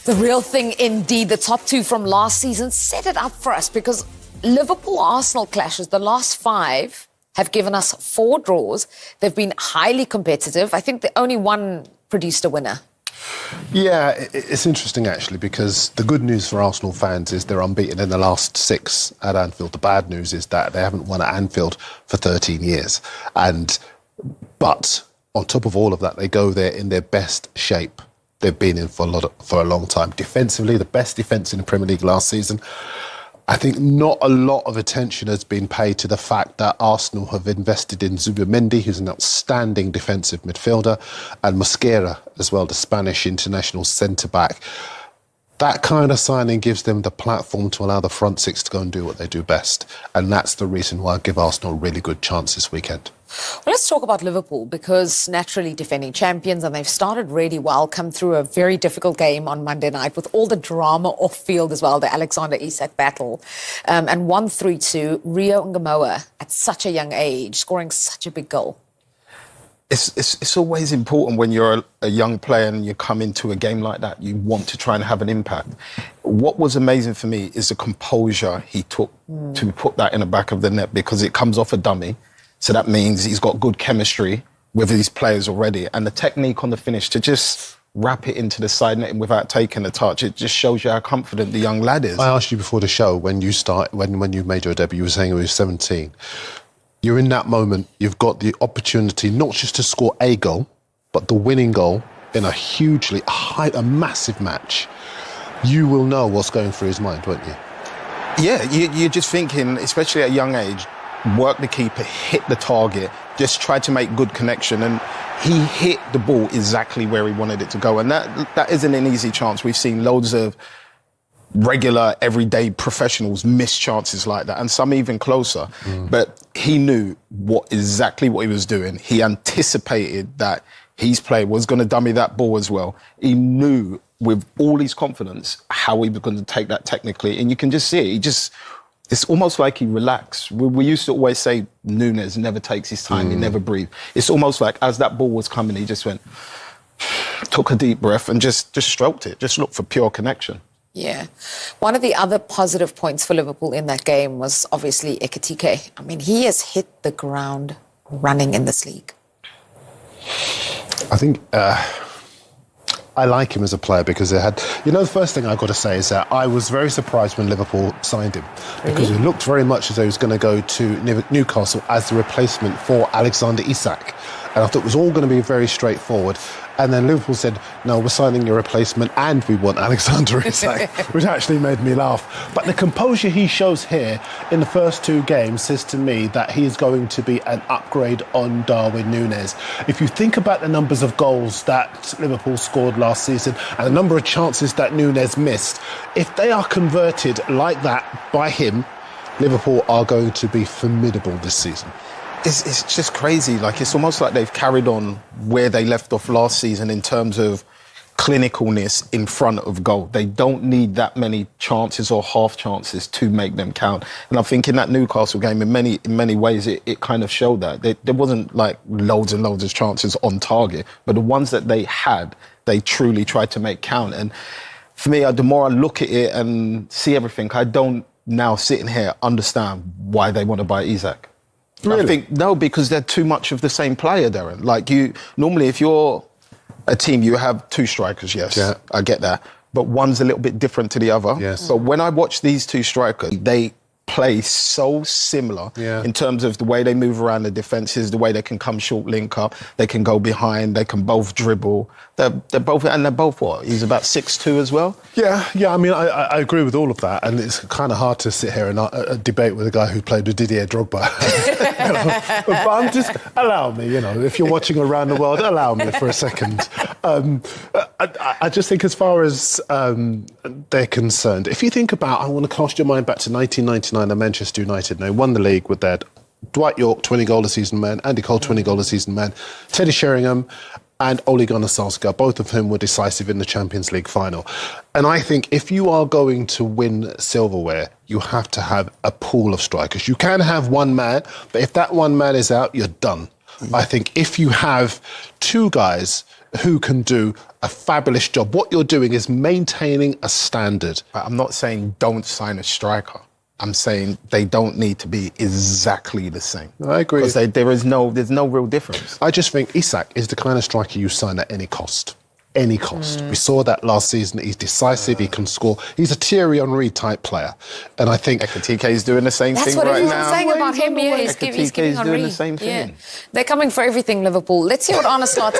The real thing indeed. The top two from last season set it up for us because Liverpool-Arsenal clashes, the last 5, have given us 4 draws. They've been highly competitive. I think the only one produced a winner. Yeah, it's interesting actually, because the good news for Arsenal fans is they're unbeaten in the last 6 at Anfield. The bad news is that they haven't won at Anfield for 13 years. But on top of all of that, they go there in their best shape they've been in for a long time. Defensively, the best defence in the Premier League last season. I think not a lot of attention has been paid to the fact that Arsenal have invested in Zubimendi, who's an outstanding defensive midfielder, and Mosquera as well, the Spanish international centre-back. That kind of signing gives them the platform to allow the front 6 to go and do what they do best. And that's the reason why I give Arsenal a really good chance this weekend. Well, let's talk about Liverpool, because naturally defending champions, and they've started really well, come through a very difficult game on Monday night with all the drama off-field as well, the Alexander Isak battle, and won 3-2. Rio Ngamoa, at such a young age, scoring such a big goal. It's always important when you're a young player and you come into a game like that, you want to try and have an impact. What was amazing for me is the composure he took to put that in the back of the net, because it comes off a dummy. So that means he's got good chemistry with these players already. And the technique on the finish to just wrap it into the side netting without taking a touch, it just shows you how confident the young lad is. I asked you before the show, when you made your debut, you were saying you were 17. You're in that moment, you've got the opportunity not just to score a goal, but the winning goal in a massive match. You will know what's going through his mind, won't you? Yeah, you're just thinking, especially at a young age, work the keeper, hit the target, just try to make good connection. And he hit the ball exactly where he wanted it to go. And that isn't an easy chance. We've seen loads of regular, everyday professionals miss chances like that, and some even closer. But he knew exactly what he was doing. He anticipated that his player was going to dummy that ball as well. He knew with all his confidence how he was going to take that technically. And you can just see it. It's almost like he relaxed. We used to always say Núñez never takes his time, he never breathes. It's almost like as that ball was coming, he just took a deep breath and just stroked it, just looked for pure connection. Yeah. One of the other positive points for Liverpool in that game was obviously Ekitike. I mean, he has hit the ground running in this league. I think I like him as a player because the first thing I've got to say is that I was very surprised when Liverpool signed him, because he looked very much as though he was going to go to Newcastle as the replacement for Alexander Isak. And I thought it was all going to be very straightforward. And then Liverpool said, no, we're signing your replacement and we want Alexander Isak, which actually made me laugh. But the composure he shows here in the first 2 games says to me that he is going to be an upgrade on Darwin Núñez. If you think about the numbers of goals that Liverpool scored last season and the number of chances that Núñez missed, if they are converted like that by him, Liverpool are going to be formidable this season. It's just crazy. Like, it's almost like they've carried on where they left off last season in terms of clinicalness in front of goal. They don't need that many chances or half chances to make them count. And I think in that Newcastle game, in many ways, it kind of showed that. There wasn't like loads and loads of chances on target, but the ones that they had, they truly tried to make count. And for me, the more I look at it and see everything, I don't now sitting here understand why they want to buy Isak. Really? I think, no, because they're too much of the same player, Darren. Like, normally if you're a team, you have 2 strikers, yes, yeah. I get that. But one's a little bit different to the other. Yes. But when I watch these 2 strikers, they play so similar in terms of the way they move around the defences, the way they can come short link up, they can go behind, they can both dribble. They're both what? He's about 6'2" as well? Yeah. I mean, I agree with all of that, and it's kind of hard to sit here and debate with a guy who played with Didier Drogba. But I'm just, allow me, if you're watching around the world, allow me for a second. I just think as far as they're concerned, if you think about, I want to cast your mind back to 1999 at Manchester United. They won the league with their Dwight York, 20-goal-a-season man, Andy Cole, 20-goal-a-season man, Teddy Sheringham and Ole Gunnar Solskjaer, both of whom were decisive in the Champions League final. And I think if you are going to win silverware, you have to have a pool of strikers. You can have one man, but if that one man is out, you're done. I think if you have 2 guys who can do a fabulous job. What you're doing is maintaining a standard. I'm not saying don't sign a striker. I'm saying they don't need to be exactly the same. I agree. Because there's no real difference. I just think Isak is the kind of striker you sign at any cost. Any cost. We saw that last season. He's decisive, he can score. He's a Thierry Henry type player. And I think... Ekitike is doing the same thing right now. That's what everyone's saying about him. Yeah, he's giving Henry. Doing the same thing. Yeah. They're coming for everything, Liverpool. Let's hear what Arne Slot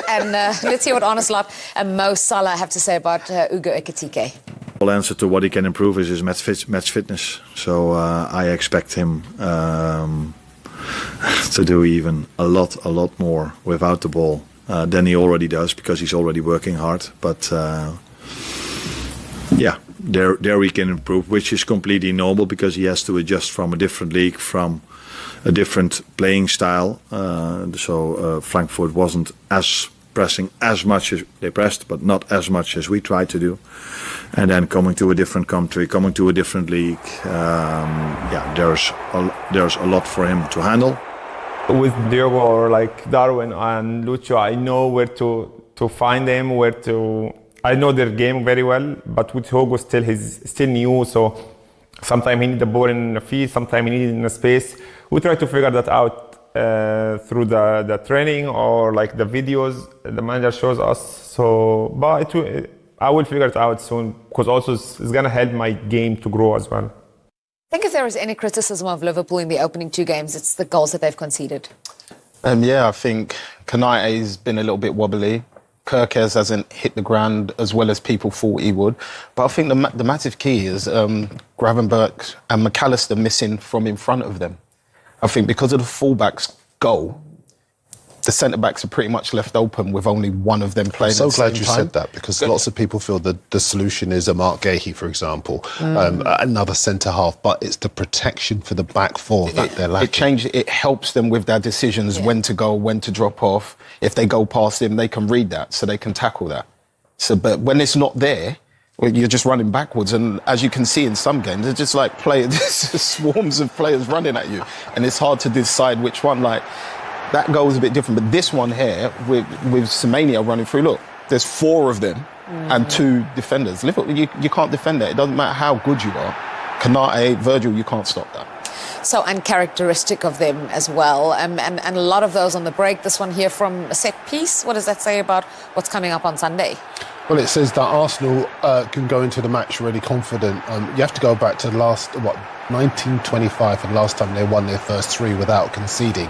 and Mo Salah have to say about Ugo Ekitike. The answer to what he can improve is his match fitness. So I expect him to do even a lot more without the ball than he already does, because he's already working hard. But yeah, there we can improve, which is completely normal, because he has to adjust from a different league, from a different playing style. So Frankfurt wasn't as pressing as much as they pressed, but not as much as we tried to do. And then coming to a different country, coming to a different league, yeah, there's a lot for him to handle. With Diogo or like Darwin and Lucho, I know where to find them, I know their game very well, but with Hugo he's still new, so sometimes he needs the ball in the field, sometimes he needs it in the space. We try to figure that out through the training or like the videos the manager shows us. So, but I will figure it out soon, because also it's going to help my game to grow as well. I think if there is any criticism of Liverpool in the opening 2 games, it's the goals that they've conceded. Yeah, I think Konate's been a little bit wobbly. Kirkes hasn't hit the ground as well as people thought he would. But I think the massive key is Gravenberch and McAllister missing from in front of them. I think because of the fullbacks goal, the centre-backs are pretty much left open with only one of them playing. I'm so glad you said that, because lots of people feel that the solution is a Mark Gahey, for example, another centre-half, but it's the protection for the back four that they're lacking. It helps them with their decisions, when to go, when to drop off. If they go past him, they can read that, so they can tackle that. So, but when it's not there, well, you're just running backwards, and as you can see in some games, they're just like swarms of players running at you, and it's hard to decide which one. Like, that goal is a bit different, but this one here with Semenya running through, look, there's 4 of them and 2 defenders. Liverpool, you can't defend that. It doesn't matter how good you are. Konate, Virgil, you can't stop that. So uncharacteristic of them as well. And a lot of those on the break. This one here from a set piece. What does that say about what's coming up on Sunday? Well, it says that Arsenal can go into the match really confident. You have to go back to 1925 for the last time they won their first 3 without conceding.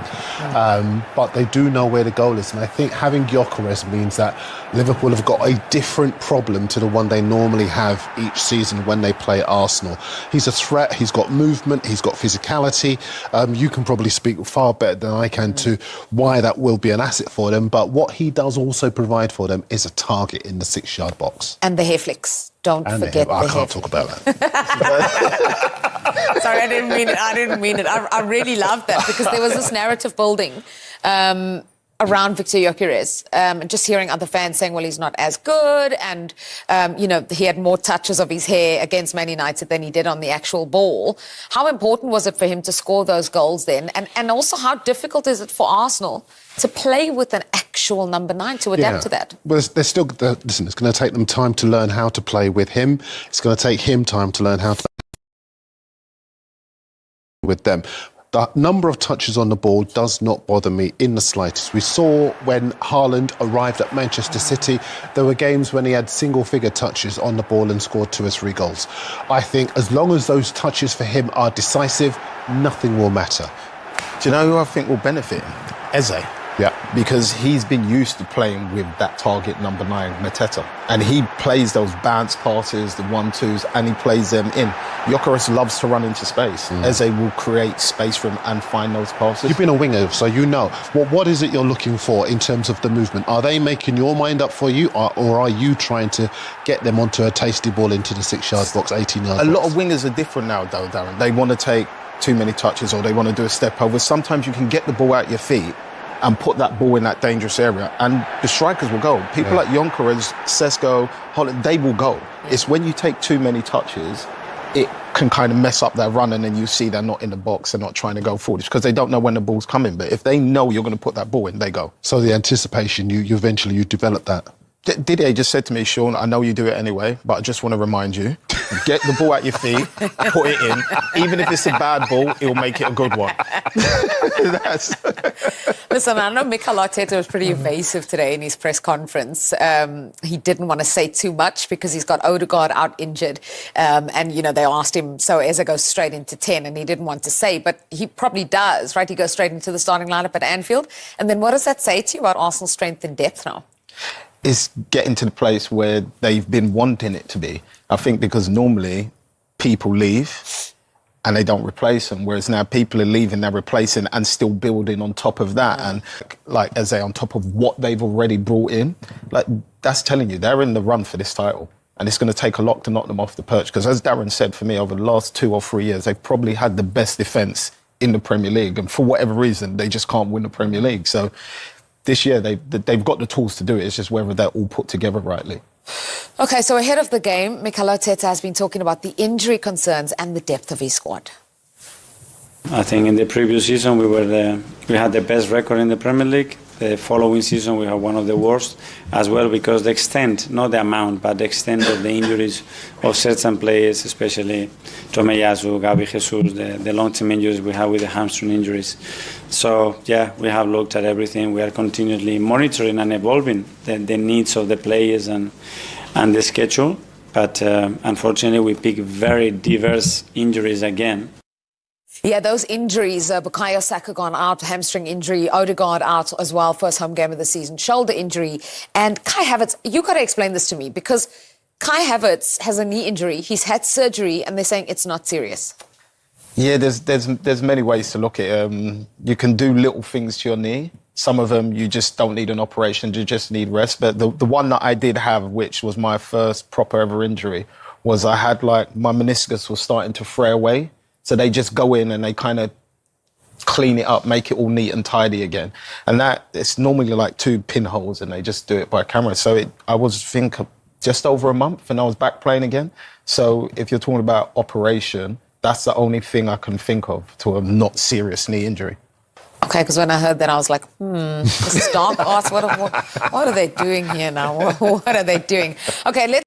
But they do know where the goal is. And I think having Gyökeres means that Liverpool have got a different problem to the one they normally have each season when they play Arsenal. He's a threat, he's got movement, he's got physicality. You can probably speak far better than I can to why that will be an asset for them. But what he does also provide for them is a target in the 6-yard box. And the hair flicks. Don't forget the hair. I can't talk about that. Sorry, I didn't mean it. I really loved that, because there was this narrative building around Victor Gyökeres, and just hearing other fans saying, well, he's not as good, and he had more touches of his hair against Man United than he did on the actual ball. How important was it for him to score those goals then? And also, how difficult is it for Arsenal to play with an actual number 9, to adapt to that? Well, listen, it's going to take them time to learn how to play with him. It's going to take him time to learn how to with them. The number of touches on the ball does not bother me in the slightest. We saw when Haaland arrived at Manchester City, there were games when he had single-figure touches on the ball and scored 2 or 3 goals. I think as long as those touches for him are decisive, nothing will matter. Do you know who I think will benefit? Eze. Yeah. Because he's been used to playing with that target number 9, Mateta. And he plays those bounce passes, the 1-2s, and he plays them in. Gyökeres loves to run into space. Eze will create space for him and find those passes. You've been a winger, so you know. What is it you're looking for in terms of the movement? Are they making your mind up for you, or are you trying to get them onto a tasty ball into the 6-yard box, 18-yard box? A lot of wingers are different now, though, Darren. They want to take too many touches, or they want to do a step over. Sometimes you can get the ball out your feet and put that ball in that dangerous area, and the strikers will go. People like Gyökeres, Sesko, Holland, they will go. It's when you take too many touches it can kind of mess up their run, and then you see they're not in the box, they're not trying to go forward. It's because they don't know when the ball's coming. But if they know you're going to put that ball in, they go. So the anticipation, you eventually develop that. Didier just said to me, Sean, I know you do it anyway, but I just want to remind you, get the ball at your feet, put it in. Even if it's a bad ball, it'll make it a good one. Listen, I know Mikel Arteta was pretty evasive today in his press conference. He didn't want to say too much because he's got Odegaard out injured. And, you know, they asked him, so Eze goes straight into 10, and he didn't want to say, but he probably does, right? He goes straight into the starting lineup at Anfield. And then what does that say to you about Arsenal's strength and depth now? It's getting to the place where they've been wanting it to be. I think because normally people leave and they don't replace them, whereas now people are leaving, they're replacing and still building on top of that. And like Eze on top of what they've already brought in, like that's telling you they're in the run for this title. And it's going to take a lot to knock them off the perch. Because as Darren said, for me, over the last 2 or 3 years, they've probably had the best defence in the Premier League. And for whatever reason, they just can't win the Premier League. So this year, they've got the tools to do it. It's just whether they're all put together rightly. OK, so ahead of the game, Mikel Arteta has been talking about the injury concerns and the depth of his squad. I think in the previous season, we had the best record in the Premier League. The following season, we had one of the worst as well, because the extent, not the amount, but the extent of the injuries of certain players, especially Tomiyasu, Gabi Jesus, the long-term injuries we have with the hamstring injuries. So, yeah, we have looked at everything. We are continually monitoring and evolving the needs of the players and the schedule. But unfortunately, we pick very diverse injuries again. Yeah, those injuries, Bukayo Saka gone out, hamstring injury, Odegaard out as well, first home game of the season, shoulder injury. And Kai Havertz, you got to explain this to me, because Kai Havertz has a knee injury, he's had surgery, and they're saying it's not serious. Yeah, there's many ways to look at it. You can do little things to your knee. Some of them you just don't need an operation, you just need rest. But the one that I did have, which was my first proper ever injury, was I had my meniscus was starting to fray away. So they just go in and they kind of clean it up, make it all neat and tidy again. And it's normally like 2 pinholes and they just do it by camera. So I was, just over a month and I was back playing again. So if you're talking about operation, that's the only thing I can think of to a not serious knee injury. OK, because when I heard that, I was like, this is dark arts. What are they doing here now? What are they doing? OK, let's.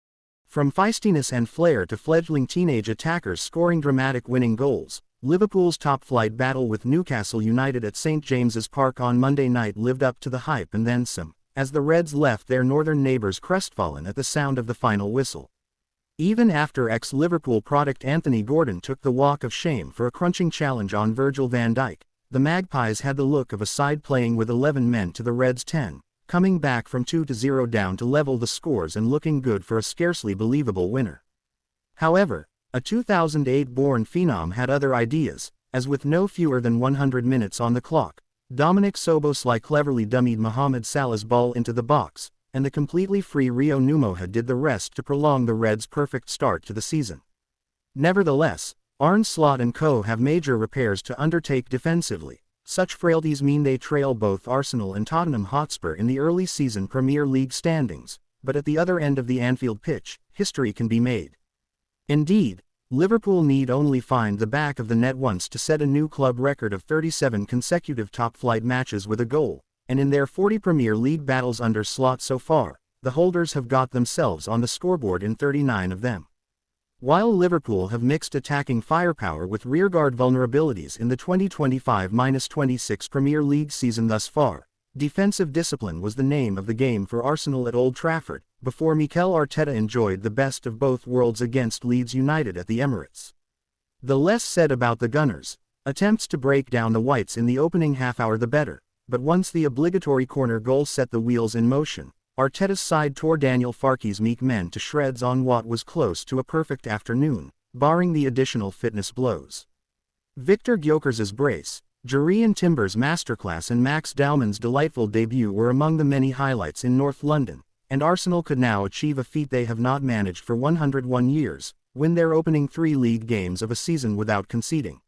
From feistiness and flair to fledgling teenage attackers scoring dramatic winning goals, Liverpool's top-flight battle with Newcastle United at St James's Park on Monday night lived up to the hype and then some, as the Reds left their northern neighbours crestfallen at the sound of the final whistle. Even after ex-Liverpool product Anthony Gordon took the walk of shame for a crunching challenge on Virgil van Dijk, the Magpies had the look of a side playing with 11 men to the Reds' 10. Coming back from 2-0 down to level the scores and looking good for a scarcely believable winner. However, a 2008-born phenom had other ideas, as with no fewer than 100 minutes on the clock, Dominic Szoboszlai cleverly dummied Mohamed Salah's ball into the box, and the completely free Rio Numoha did the rest to prolong the Reds' perfect start to the season. Nevertheless, Arne Slot and co. have major repairs to undertake defensively. Such frailties mean they trail both Arsenal and Tottenham Hotspur in the early season Premier League standings, but at the other end of the Anfield pitch, history can be made. Indeed, Liverpool need only find the back of the net once to set a new club record of 37 consecutive top-flight matches with a goal, and in their 40 Premier League battles under Slot so far, the holders have got themselves on the scoreboard in 39 of them. While Liverpool have mixed attacking firepower with rearguard vulnerabilities in the 2025-26 Premier League season thus far, defensive discipline was the name of the game for Arsenal at Old Trafford, before Mikel Arteta enjoyed the best of both worlds against Leeds United at the Emirates. The less said about the Gunners, attempts to break down the Whites in the opening half-hour the better, but once the obligatory corner goal set the wheels in motion, Arteta's side tore Daniel Farke's meek men to shreds on what was close to a perfect afternoon, barring the additional fitness blows. Victor Gyökeres' brace, Jurrien Timber's masterclass and Max Dowman's delightful debut were among the many highlights in North London, and Arsenal could now achieve a feat they have not managed for 101 years, win their opening 3 league games of a season without conceding.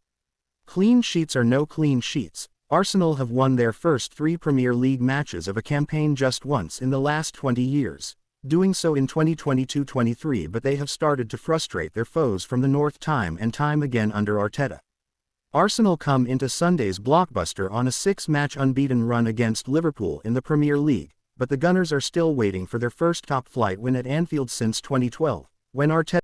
Clean sheets are no clean sheets. Arsenal have won their first 3 Premier League matches of a campaign just once in the last 20 years, doing so in 2022-23, but they have started to frustrate their foes from the north time and time again under Arteta. Arsenal come into Sunday's blockbuster on a 6-match unbeaten run against Liverpool in the Premier League, but the Gunners are still waiting for their first top-flight win at Anfield since 2012, when Arteta